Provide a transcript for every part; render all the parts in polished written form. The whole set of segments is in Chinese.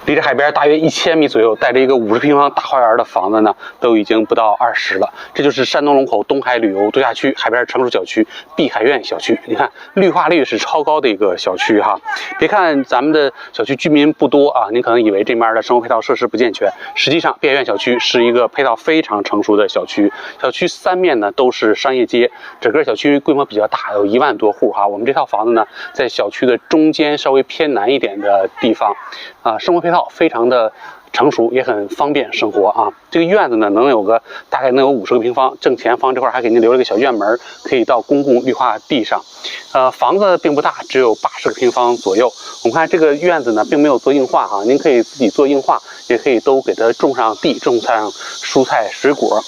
离着海边大约1000米左右，带着一个50平方大花园的房子呢，都已经不到20了。这就是山东龙口东海旅游度假区海边成熟小区碧海苑小区。你看绿化率是超高的一个小区哈。别看咱们的小区居民不多啊，您可能以为这面的生活配套设施不健全，实际上碧海苑小区是一个配套非常成熟的小区。小区3面呢都是商业街，整个小区规模比较大，有1万多户哈。我们这套房子呢，在小区的中间稍微偏南一点的地方，生活配套非常的成熟，也很方便生活啊。这个院子呢，大概能有50个平方，正前方这块还给您留了个小院门，可以到公共绿化地上。房子并不大，只有80个平方左右。我们看这个院子呢，并没有做硬化哈，您可以自己做硬化，也可以都给它种上地，种上蔬菜水果。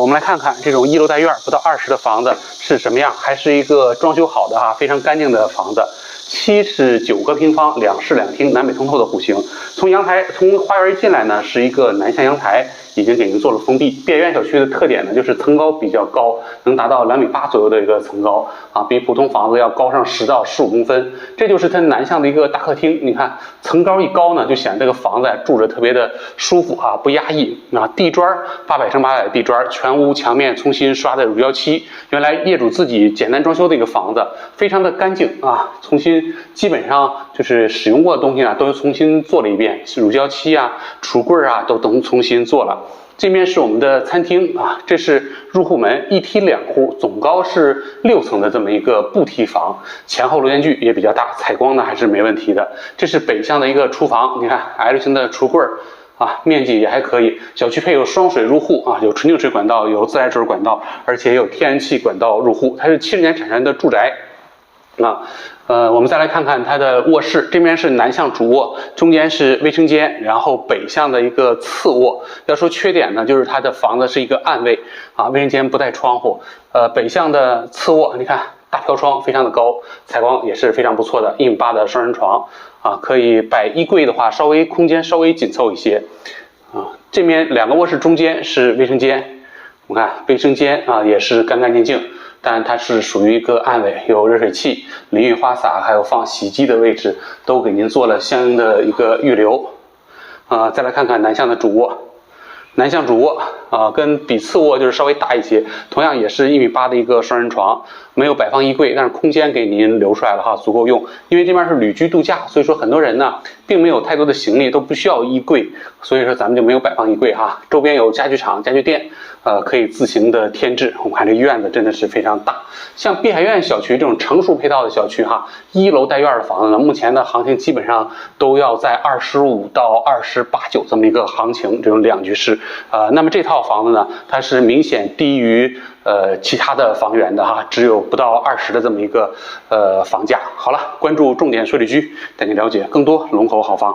我们来看看这种1楼带院不到20的房子是什么样，还是一个装修好的哈，非常干净的房子。79个平方，2室2厅，南北通透的户型。从花园一进来呢，是一个南向阳台，已经给您做了封闭。碧海苑小区的特点呢，就是层高比较高，能达到2.8米左右的一个层高啊，比普通房子要高上10到15公分。这就是它南向的一个大客厅。你看层高一高呢，就显得这个房子住着特别的舒服啊，不压抑啊。地砖800乘800地砖，全屋墙面重新刷的乳胶漆，原来业主自己简单装修的一个房子，非常的干净啊，基本上就是使用过的东西呢，都重新做了一遍，乳胶漆啊、橱柜啊都重新做了。这面是我们的餐厅啊，这是入户门，1梯2户，总高是6层的这么一个布梯房，前后楼间距也比较大，采光呢还是没问题的。这是北向的一个厨房，你看 L 型的橱柜啊，面积也还可以。小区配有双水入户啊，有纯净水管道，有自来水管道，而且有天然气管道入户。它是70年产权的住宅啊。我们再来看看它的卧室，这边是南向主卧，中间是卫生间，然后北向的一个次卧。要说缺点呢，就是它的房子是一个暗卫啊，卫生间不带窗户。北向的次卧，你看大飘窗非常的高，采光也是非常不错的，1.8米的双人床啊，可以摆衣柜的话，空间稍微紧凑一些啊。这边2个卧室中间是卫生间，我们看卫生间啊也是干干净净。但它是属于一个暗卫，有热水器、淋浴花洒，还有放洗衣机的位置，都给您做了相应的一个预留。再来看看南向的主卧，南向主卧跟比次卧就是稍微大一些，同样也是1.8米的一个双人床，没有摆放衣柜，但是空间给您留出来了哈，足够用。因为这边是旅居度假，所以说很多人呢并没有太多的行李，都不需要衣柜，所以说咱们就没有摆放衣柜哈。周边有家具厂、家具店，可以自行的添置。我们看这院子真的是非常大，像碧海苑小区这种成熟配套的小区哈，1楼带院的房子呢，目前的行情基本上都要在25到28、9这么一个行情，这种2居室。那么这套房子呢，它是明显低于其他的房源的哈，只有不到20的这么一个房价。好了，关注重点税理局，带您了解更多龙口好房。